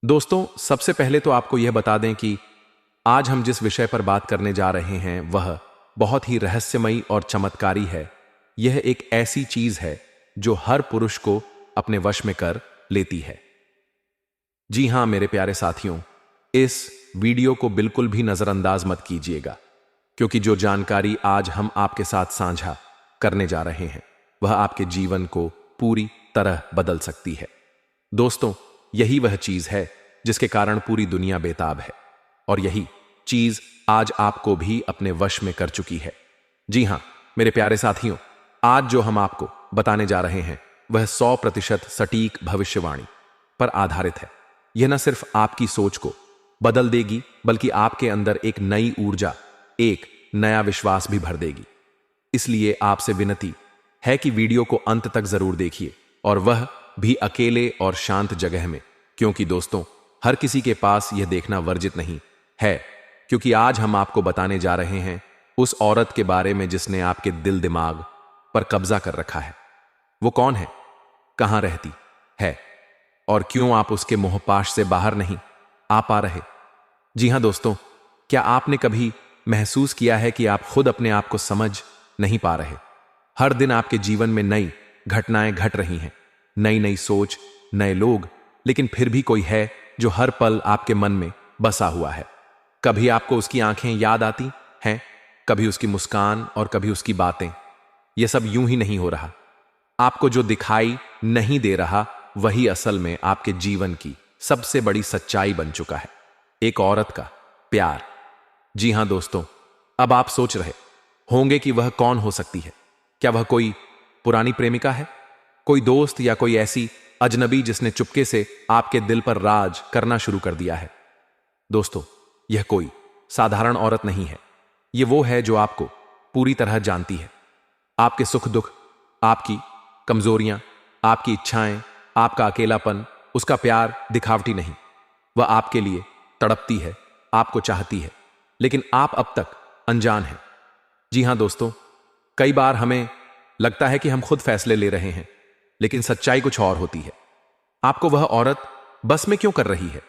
दोस्तों, सबसे पहले तो आपको यह बता दें कि आज हम जिस विषय पर बात करने जा रहे हैं वह बहुत ही रहस्यमयी और चमत्कारी है। यह एक ऐसी चीज है जो हर पुरुष को अपने वश में कर लेती है। जी हां मेरे प्यारे साथियों, इस वीडियो को बिल्कुल भी नजरअंदाज मत कीजिएगा, क्योंकि जो जानकारी आज हम आपके साथ साझा करने जा रहे हैं वह आपके जीवन को पूरी तरह बदल सकती है। दोस्तों, यही वह चीज है जिसके कारण पूरी दुनिया बेताब है, और यही चीज आज आपको भी अपने वश में कर चुकी है। जी हां मेरे प्यारे साथियों, आज जो हम आपको बताने जा रहे हैं वह 100% सटीक भविष्यवाणी पर आधारित है। यह न सिर्फ आपकी सोच को बदल देगी, बल्कि आपके अंदर एक नई ऊर्जा, एक नया विश्वास भी भर देगी। इसलिए आपसे विनती है कि वीडियो को अंत तक जरूर देखिए, और वह भी अकेले और शांत जगह में, क्योंकि दोस्तों हर किसी के पास यह देखना वर्जित नहीं है। क्योंकि आज हम आपको बताने जा रहे हैं उस औरत के बारे में जिसने आपके दिल दिमाग पर कब्जा कर रखा है। वो कौन है, कहां रहती है, और क्यों आप उसके मोहपाश से बाहर नहीं आ पा रहे। जी हां दोस्तों, क्या आपने कभी महसूस किया है कि आप खुद अपने आप को समझ नहीं पा रहे। हर दिन आपके जीवन में नई घटनाएं घट रही हैं, नई नई सोच, नए लोग, लेकिन फिर भी कोई है जो हर पल आपके मन में बसा हुआ है। कभी आपको उसकी आंखें याद आती हैं, कभी उसकी मुस्कान, और कभी उसकी बातें। यह सब यूं ही नहीं हो रहा। आपको जो दिखाई नहीं दे रहा वही असल में आपके जीवन की सबसे बड़ी सच्चाई बन चुका है, एक औरत का प्यार। जी हां दोस्तों, अब आप सोच रहे होंगे कि वह कौन हो सकती है। क्या वह कोई पुरानी प्रेमिका है, कोई दोस्त, या कोई ऐसी अजनबी जिसने चुपके से आपके दिल पर राज करना शुरू कर दिया है। दोस्तों, यह कोई साधारण औरत नहीं है। यह वो है जो आपको पूरी तरह जानती है। आपके सुख दुख, आपकी कमजोरियां, आपकी इच्छाएं, आपका अकेलापन। उसका प्यार दिखावटी नहीं, वह आपके लिए तड़पती है, आपको चाहती है, लेकिन आप अब तक अनजान हैं। जी हां दोस्तों, कई बार हमें लगता है कि हम खुद फैसले ले रहे हैं, लेकिन सच्चाई कुछ और होती है। आपको वह औरत बस में क्यों कर रही है?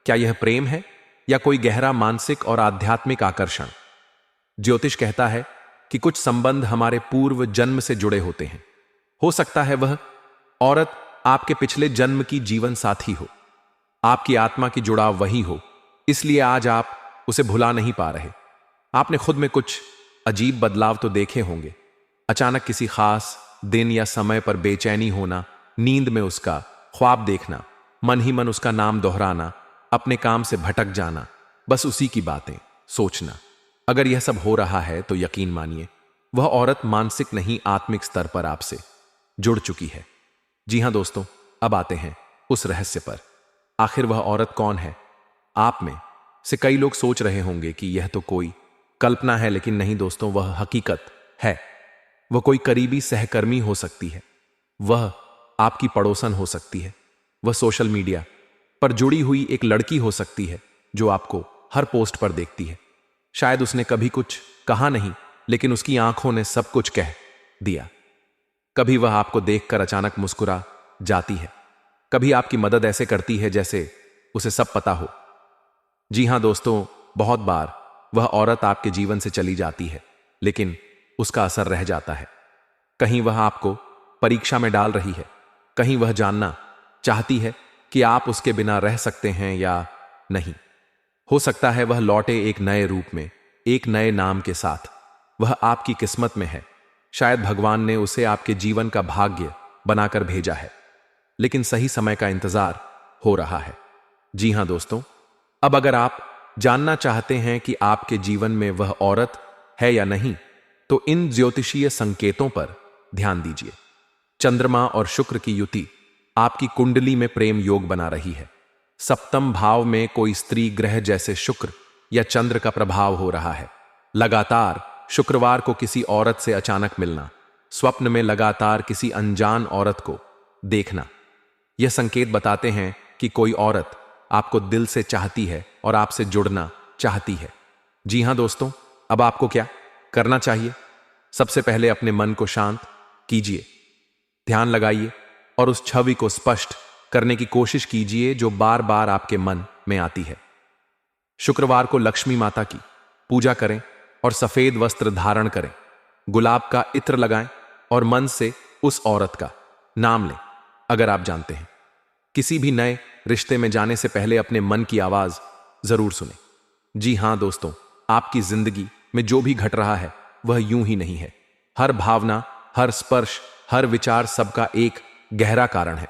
क्या यह प्रेम है, या कोई गहरा मानसिक और आध्यात्मिक आकर्षण? ज्योतिष कहता है कि कुछ संबंध हमारे पूर्व जन्म से जुड़े होते हैं। हो सकता है वह औरत आपके पिछले जन्म की जीवन साथी हो, आपकी आत्मा की जुड़ाव वही हो, इसलिए आज आप उसे भुला नहीं पा रहे। आपने खुद में कुछ अजीब बदलाव तो देखे होंगे। अचानक किसी खास दिन या समय पर बेचैनी होना, नींद में उसका ख्वाब देखना, मन ही मन उसका नाम दोहराना, अपने काम से भटक जाना, बस उसी की बातें सोचना। अगर यह सब हो रहा है तो यकीन मानिए वह औरत मानसिक नहीं, आत्मिक स्तर पर आपसे जुड़ चुकी है। जी हां दोस्तों, अब आते हैं उस रहस्य पर। आखिर वह औरत कौन है? आप में से कई लोग सोच रहे होंगे कि यह तो कोई कल्पना है, लेकिन नहीं दोस्तों, वह हकीकत है। वह कोई करीबी सहकर्मी हो सकती है, वह आपकी पड़ोसन हो सकती है, वह सोशल मीडिया पर जुड़ी हुई एक लड़की हो सकती है जो आपको हर पोस्ट पर देखती है। शायद उसने कभी कुछ कहा नहीं, लेकिन उसकी आंखों ने सब कुछ कह दिया। कभी वह आपको देखकर अचानक मुस्कुरा जाती है, कभी आपकी मदद ऐसे करती है जैसे उसे सब पता हो। जी हां दोस्तों, बहुत बार वह औरत आपके जीवन से चली जाती है, लेकिन उसका असर रह जाता है। कहीं वह आपको परीक्षा में डाल रही है, कहीं वह जानना चाहती है कि आप उसके बिना रह सकते हैं या नहीं। हो सकता है वह लौटे एक नए रूप में, एक नए नाम के साथ। वह आपकी किस्मत में है। शायद भगवान ने उसे आपके जीवन का भाग्य बनाकर भेजा है, लेकिन सही समय का इंतजार हो रहा है। जी हां दोस्तों, अब अगर आप जानना चाहते हैं कि आपके जीवन में वह औरत है या नहीं, तो इन ज्योतिषीय संकेतों पर ध्यान दीजिए। चंद्रमा और शुक्र की युति आपकी कुंडली में प्रेम योग बना रही है। सप्तम भाव में कोई स्त्री ग्रह जैसे शुक्र या चंद्र का प्रभाव हो रहा है। लगातार शुक्रवार को किसी औरत से अचानक मिलना, स्वप्न में लगातार किसी अनजान औरत को देखना, यह संकेत बताते हैं कि कोई औरत आपको दिल से चाहती है और आपसे जुड़ना चाहती है। जी हां दोस्तों, अब आपको क्या करना चाहिए? सबसे पहले अपने मन को शांत कीजिए, ध्यान लगाइए और उस छवि को स्पष्ट करने की कोशिश कीजिए जो बार बार आपके मन में आती है। शुक्रवार को लक्ष्मी माता की पूजा करें और सफेद वस्त्र धारण करें, गुलाब का इत्र लगाएं और मन से उस औरत का नाम लें। अगर आप जानते हैं किसी भी नए रिश्ते में जाने से पहले अपने मन की आवाज जरूर सुने। जी हां दोस्तों, आपकी जिंदगी में जो भी घट रहा है वह यूं ही नहीं है। हर भावना, हर स्पर्श, हर विचार सबका एक गहरा कारण है।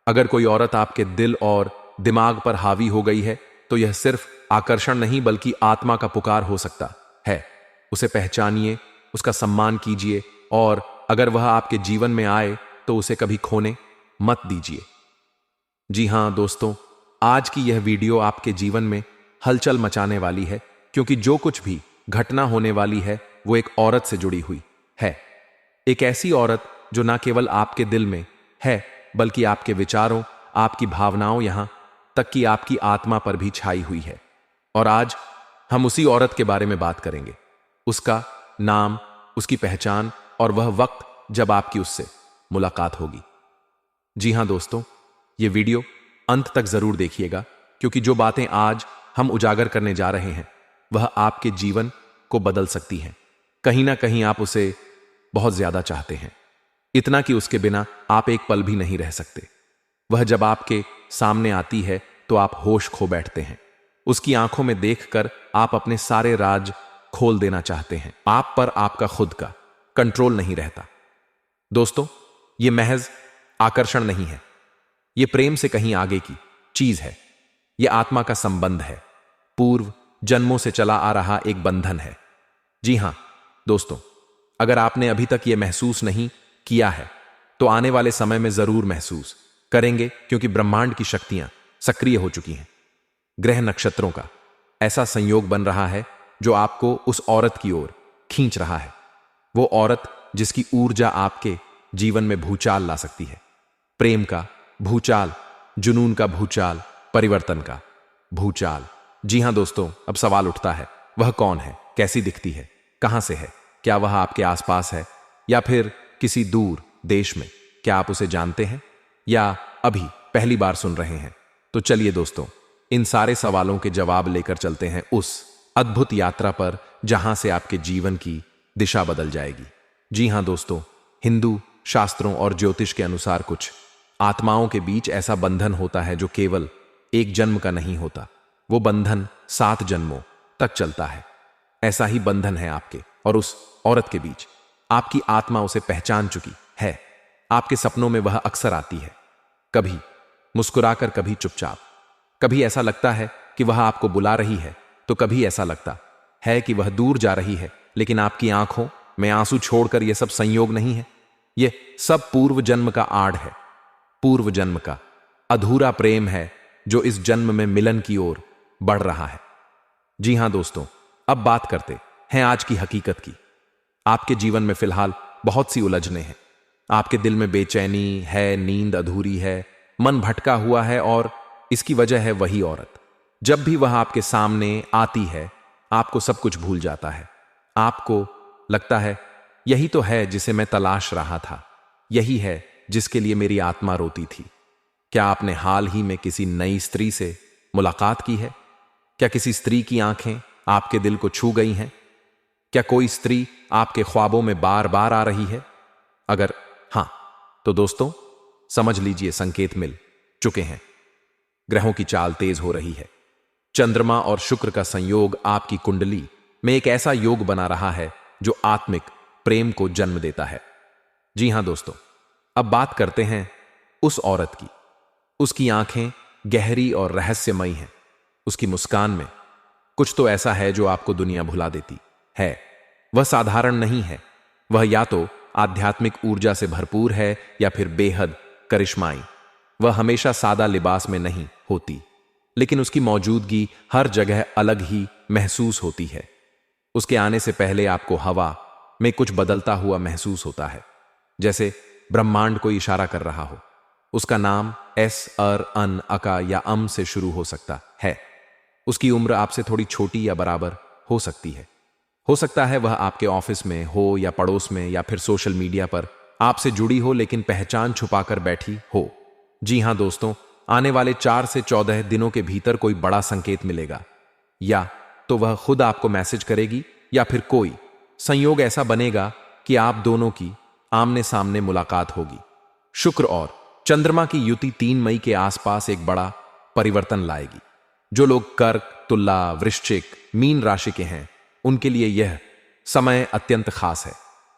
अगर कोई औरत आपके दिल और दिमाग पर हावी हो गई है तो यह सिर्फ आकर्षण नहीं बल्कि आत्मा का पुकार हो सकता है। उसे पहचानिए, उसका सम्मान कीजिए और अगर वह आपके जीवन में आए तो उसे कभी खोने मत दीजिए। जी हां दोस्तों, आज की यह वीडियो आपके जीवन में हलचल मचाने वाली है, क्योंकि जो कुछ भी घटना होने वाली है वो एक औरत से जुड़ी हुई है। एक ऐसी औरत जो ना केवल आपके दिल में है बल्कि आपके विचारों, आपकी भावनाओं, यहां तक कि आपकी आत्मा पर भी छाई हुई है। और आज हम उसी औरत के बारे में बात करेंगे, उसका नाम, उसकी पहचान और वह वक्त जब आपकी उससे मुलाकात होगी। जी हां दोस्तों, यह वीडियो अंत तक जरूर देखिएगा, क्योंकि जो बातें आज हम उजागर करने जा रहे हैं वह आपके जीवन को बदल सकती हैं। कहीं ना कहीं आप उसे बहुत ज्यादा चाहते हैं, इतना कि उसके बिना आप एक पल भी नहीं रह सकते। वह जब आपके सामने आती है तो आप होश खो बैठते हैं। उसकी आंखों में देखकर आप अपने सारे राज खोल देना चाहते हैं। आप पर आपका खुद का कंट्रोल नहीं रहता। दोस्तों, यह महज आकर्षण नहीं है, यह प्रेम से कहीं आगे की चीज है। यह आत्मा का संबंध है, पूर्व जन्मों से चला आ रहा एक बंधन है। जी हां दोस्तों, अगर आपने अभी तक यह महसूस नहीं किया है तो आने वाले समय में जरूर महसूस करेंगे, क्योंकि ब्रह्मांड की शक्तियां सक्रिय हो चुकी हैं। ग्रह नक्षत्रों का ऐसा संयोग बन रहा है जो आपको उस औरत की ओर खींच रहा है। वो औरत जिसकी ऊर्जा आपके जीवन में भूचाल ला सकती है। प्रेम का भूचाल, जुनून का भूचाल, परिवर्तन का भूचाल। जी हां दोस्तों, अब सवाल उठता है, वह कौन है, कैसी दिखती है, कहां से है, क्या वह आपके आसपास है या फिर किसी दूर देश में? क्या आप उसे जानते हैं या अभी पहली बार सुन रहे हैं? तो चलिए दोस्तों, इन सारे सवालों के जवाब लेकर चलते हैं उस अद्भुत यात्रा पर जहां से आपके जीवन की दिशा बदल जाएगी। जी हां दोस्तों, हिंदू शास्त्रों और ज्योतिष के अनुसार कुछ आत्माओं के बीच ऐसा बंधन होता है जो केवल एक जन्म का नहीं होता। वो बंधन 7 जन्मों तक चलता है। ऐसा ही बंधन है आपके और उस औरत के बीच। आपकी आत्मा उसे पहचान चुकी है। आपके सपनों में वह अक्सर आती है, कभी मुस्कुराकर, कभी चुपचाप। कभी ऐसा लगता है कि वह आपको बुला रही है तो कभी ऐसा लगता है कि वह दूर जा रही है, लेकिन आपकी आंखों में आंसू छोड़कर यह सब संयोग नहीं है। यह सब पूर्व जन्म का आड़ है, पूर्व जन्म का अधूरा प्रेम है जो इस जन्म में मिलन की ओर बढ़ रहा है। जी हां दोस्तों, अब बात करते हैं आज की हकीकत की। आपके जीवन में फिलहाल बहुत सी उलझनें हैं। आपके दिल में बेचैनी है, नींद अधूरी है, मन भटका हुआ है और इसकी वजह है वही औरत। जब भी वह आपके सामने आती है आपको सब कुछ भूल जाता है। आपको लगता है यही तो है जिसे मैं तलाश रहा था, यही है जिसके लिए मेरी आत्मा रोती थी। क्या आपने हाल ही में किसी नई स्त्री से मुलाकात की है? क्या किसी स्त्री की आंखें आपके दिल को छू गई हैं? क्या कोई स्त्री आपके ख्वाबों में बार बार आ रही है? अगर हां, तो दोस्तों समझ लीजिए संकेत मिल चुके हैं। ग्रहों की चाल तेज हो रही है। चंद्रमा और शुक्र का संयोग आपकी कुंडली में एक ऐसा योग बना रहा है जो आत्मिक प्रेम को जन्म देता है। जी हां दोस्तों, अब बात करते हैं उस औरत की। उसकी आंखें गहरी और रहस्यमयी हैं। उसकी मुस्कान में कुछ तो ऐसा है जो आपको दुनिया भुला देती है। वह साधारण नहीं है, वह या तो आध्यात्मिक ऊर्जा से भरपूर है या फिर बेहद करिश्माई। वह हमेशा सादा लिबास में नहीं होती, लेकिन उसकी मौजूदगी हर जगह अलग ही महसूस होती है। उसके आने से पहले आपको हवा में कुछ बदलता हुआ महसूस होता है, जैसे ब्रह्मांड को इशारा कर रहा हो। उसका नाम एस, अर, अन, अका या अम से शुरू हो सकता है। उसकी उम्र आपसे थोड़ी छोटी या बराबर हो सकती है। हो सकता है वह आपके ऑफिस में हो या पड़ोस में या फिर सोशल मीडिया पर आपसे जुड़ी हो, लेकिन पहचान छुपाकर बैठी हो। जी हां दोस्तों, आने वाले 4 से 14 दिनों के भीतर कोई बड़ा संकेत मिलेगा। या तो वह खुद आपको मैसेज करेगी या फिर कोई संयोग ऐसा बनेगा कि आप दोनों की आमने सामने मुलाकात होगी। शुक्र और चंद्रमा की युति 3 मई के आसपास एक बड़ा परिवर्तन लाएगी। जो लोग कर्क, तुला, वृश्चिक, मीन राशि के हैं, उनके लिए यह समय अत्यंत खास है।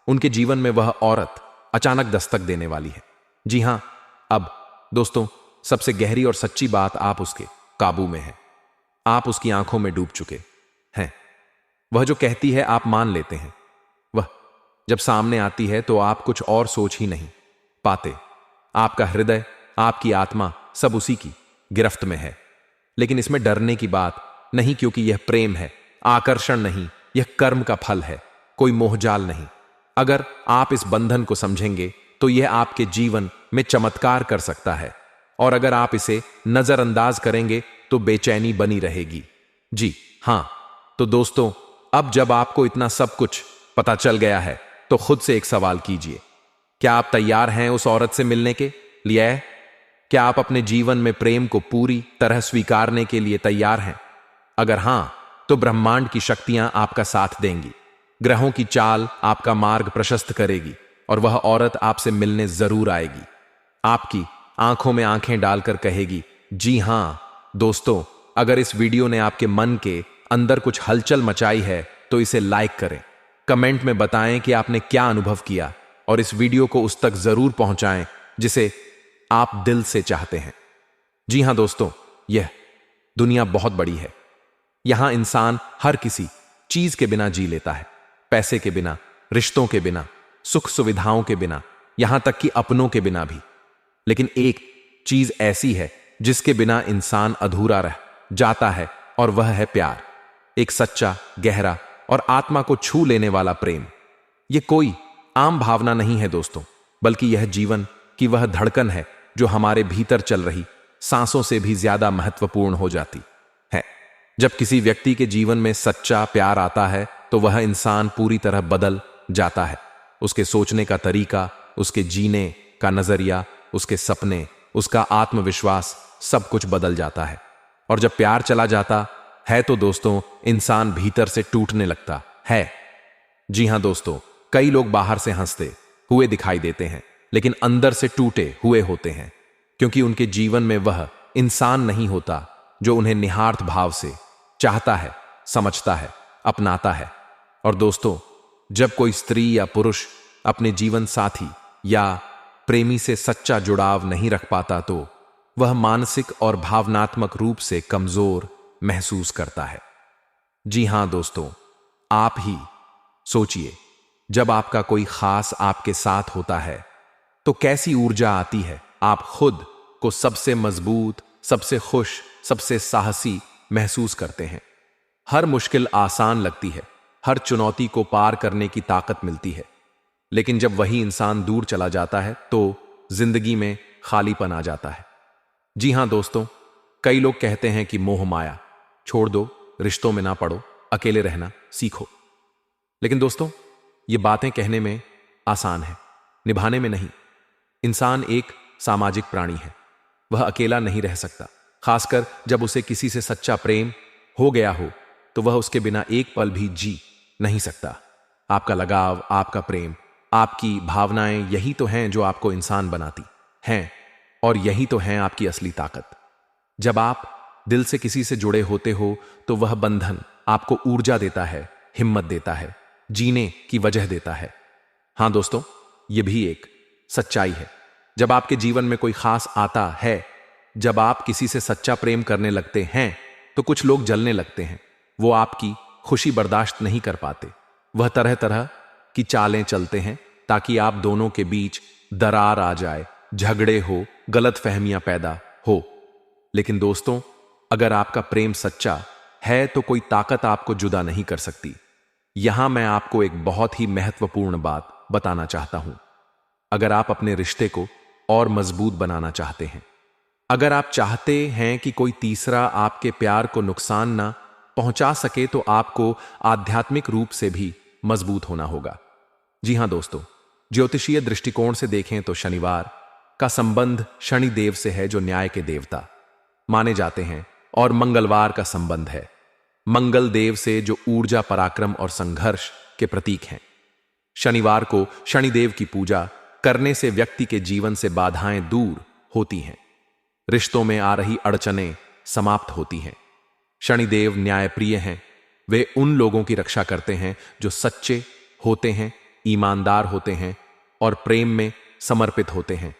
उनके जीवन में वह औरत अचानक दस्तक देने वाली है। जी हां, अब दोस्तों, सबसे गहरी और सच्ची बात, आप उसके काबू में हैं। आप उसकी आंखों में डूब चुके हैं। वह जो कहती है आप मान लेते हैं। वह जब सामने आती है तो आप कुछ और सोच ही नहीं पाते। आपका हृदय, आपकी आत्मा सब उसी की गिरफ्त में है। लेकिन इसमें डरने की बात नहीं, क्योंकि यह प्रेम है, आकर्षण नहीं, यह कर्म का फल है, कोई मोहजाल नहीं। अगर आप इस बंधन को समझेंगे तो यह आपके जीवन में चमत्कार कर सकता है, और अगर आप इसे नजरअंदाज करेंगे तो बेचैनी बनी रहेगी। जी हां, तो दोस्तों, अब जब आपको इतना सब कुछ पता चल गया है तो खुद से एक सवाल कीजिए, क्या आप तैयार हैं उस औरत से मिलने के लिए? क्या आप अपने जीवन में प्रेम को पूरी तरह स्वीकारने के लिए तैयार हैं? अगर हां, तो ब्रह्मांड की शक्तियां आपका साथ देंगी। ग्रहों की चाल आपका मार्ग प्रशस्त करेगी और वह औरत आपसे मिलने जरूर आएगी। आपकी आंखों में आंखें डालकर कहेगी, जी हां दोस्तों, अगर इस वीडियो ने आपके मन के अंदर कुछ हलचल मचाई है तो इसे लाइक करें, कमेंट में बताएं कि आपने क्या अनुभव किया, और इस वीडियो को उस तक जरूर पहुंचाएं जिसे आप दिल से चाहते हैं। जी हां दोस्तों, यह दुनिया बहुत बड़ी है। यहां इंसान हर किसी चीज के बिना जी लेता है, पैसे के बिना, रिश्तों के बिना, सुख सुविधाओं के बिना, यहां तक कि अपनों के बिना भी। लेकिन एक चीज ऐसी है जिसके बिना इंसान अधूरा रह जाता है, और वह है प्यार। एक सच्चा, गहरा और आत्मा को छू लेने वाला प्रेम। यह कोई आम भावना नहीं है दोस्तों, बल्कि यह जीवन की वह धड़कन है जो हमारे भीतर चल रही सांसों से भी ज्यादा महत्वपूर्ण हो जाती है। जब किसी व्यक्ति के जीवन में सच्चा प्यार आता है तो वह इंसान पूरी तरह बदल जाता है। उसके सोचने का तरीका, उसके जीने का नजरिया, उसके सपने, उसका आत्मविश्वास, सब कुछ बदल जाता है। और जब प्यार चला जाता है तो दोस्तों, इंसान भीतर से टूटने लगता है। जी हां दोस्तों, कई लोग बाहर से हंसते हुए दिखाई देते हैं, लेकिन अंदर से टूटे हुए होते हैं, क्योंकि उनके जीवन में वह इंसान नहीं होता जो उन्हें निहार्थ भाव से चाहता है, समझता है, अपनाता है। और दोस्तों, जब कोई स्त्री या पुरुष अपने जीवन साथी या प्रेमी से सच्चा जुड़ाव नहीं रख पाता तो वह मानसिक और भावनात्मक रूप से कमजोर महसूस करता है। जी हां दोस्तों, आप ही सोचिए, जब आपका कोई खास आपके साथ होता है तो कैसी ऊर्जा आती है। आप खुद को सबसे मजबूत, सबसे खुश, सबसे साहसी महसूस करते हैं। हर मुश्किल आसान लगती है, हर चुनौती को पार करने की ताकत मिलती है। लेकिन जब वही इंसान दूर चला जाता है तो जिंदगी में खालीपन आ जाता है। जी हां दोस्तों, कई लोग कहते हैं कि मोह माया, छोड़ दो, रिश्तों में ना पड़ो, अकेले रहना सीखो। लेकिन दोस्तों, ये बातें कहने में आसान है, निभाने में नहीं। इंसान एक सामाजिक प्राणी है, वह अकेला नहीं रह सकता। खासकर जब उसे किसी से सच्चा प्रेम हो गया हो तो वह उसके बिना एक पल भी जी नहीं सकता। आपका लगाव, आपका प्रेम, आपकी भावनाएं, यही तो हैं जो आपको इंसान बनाती हैं, और यही तो हैं आपकी असली ताकत। जब आप दिल से किसी से जुड़े होते हो तो वह बंधन आपको ऊर्जा देता है, हिम्मत देता है, जीने की वजह देता है। हां दोस्तों, यह भी एक सच्चाई है। जब आपके जीवन में कोई खास आता है, जब आप किसी से सच्चा प्रेम करने लगते हैं तो कुछ लोग जलने लगते हैं। वो आपकी खुशी बर्दाश्त नहीं कर पाते। वह तरह तरह की चालें चलते हैं ताकि आप दोनों के बीच दरार आ जाए, झगड़े हो, गलतफहमियां पैदा हो। लेकिन दोस्तों, अगर आपका प्रेम सच्चा है तो कोई ताकत आपको जुदा नहीं कर सकती। यहां मैं आपको एक बहुत ही महत्वपूर्ण बात बताना चाहता हूं। अगर आप अपने रिश्ते को और मजबूत बनाना चाहते हैं, अगर आप चाहते हैं कि कोई तीसरा आपके प्यार को नुकसान ना पहुंचा सके, तो आपको आध्यात्मिक रूप से भी मजबूत होना होगा। जी हां दोस्तों, ज्योतिषीय दृष्टिकोण से देखें तो शनिवार का संबंध शनिदेव से है, जो न्याय के देवता माने जाते हैं, और मंगलवार का संबंध है मंगल देव से, जो ऊर्जा, पराक्रम और संघर्ष के प्रतीक हैं। शनिवार को शनिदेव की पूजा करने से व्यक्ति के जीवन से बाधाएं दूर होती हैं, रिश्तों में आ रही अड़चनें समाप्त होती हैं। शनिदेव न्यायप्रिय हैं। वे उन लोगों की रक्षा करते हैं जो सच्चे होते हैं, ईमानदार होते हैं और प्रेम में समर्पित होते हैं।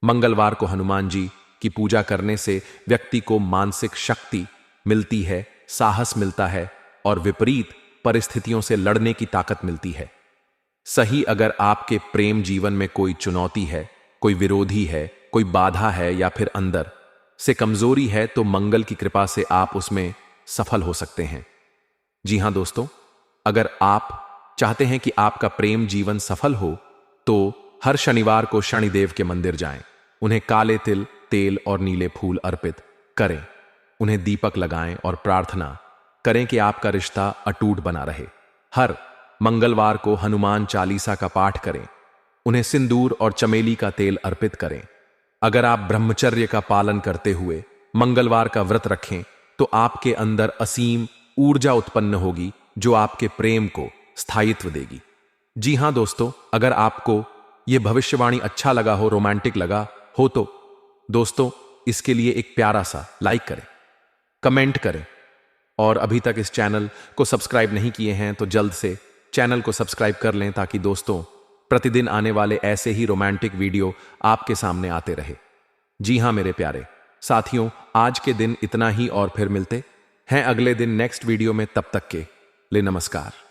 मंगलवार को हनुमान जी की पूजा करने से व्यक्ति को मानसिक शक्ति मिलती है, साहस मिलता है और विपरीत परिस्थितियों से लड़ने की ताकत मिलती है। सही, अगर आपके प्रेम जीवन में कोई चुनौती है, कोई विरोधी है, कोई बाधा है या फिर अंदर से कमजोरी है, तो मंगल की कृपा से आप उसमें सफल हो सकते हैं। जी हां दोस्तों, अगर आप चाहते हैं कि आपका प्रेम जीवन सफल हो तो हर शनिवार को शनिदेव के मंदिर जाएं, उन्हें काले तिल, तेल और नीले फूल अर्पित करें, उन्हें दीपक लगाएं और प्रार्थना करें कि आपका रिश्ता अटूट बना रहे। हर मंगलवार को हनुमान चालीसा का पाठ करें, उन्हें सिंदूर और चमेली का तेल अर्पित करें। अगर आप ब्रह्मचर्य का पालन करते हुए मंगलवार का व्रत रखें तो आपके अंदर असीम ऊर्जा उत्पन्न होगी, जो आपके प्रेम को स्थायित्व देगी। जी हां दोस्तों, अगर आपको यह भविष्यवाणी अच्छा लगा हो, रोमांटिक लगा हो, तो दोस्तों इसके लिए एक प्यारा सा लाइक करें, कमेंट करें, और अभी तक इस चैनल को सब्सक्राइब नहीं किए हैं तो जल्द से चैनल को सब्सक्राइब कर लें, ताकि दोस्तों प्रतिदिन आने वाले ऐसे ही रोमांटिक वीडियो आपके सामने आते रहे। जी हां मेरे प्यारे साथियों, आज के दिन इतना ही और फिर मिलते हैं अगले दिन नेक्स्ट वीडियो में। तब तक के लिए नमस्कार।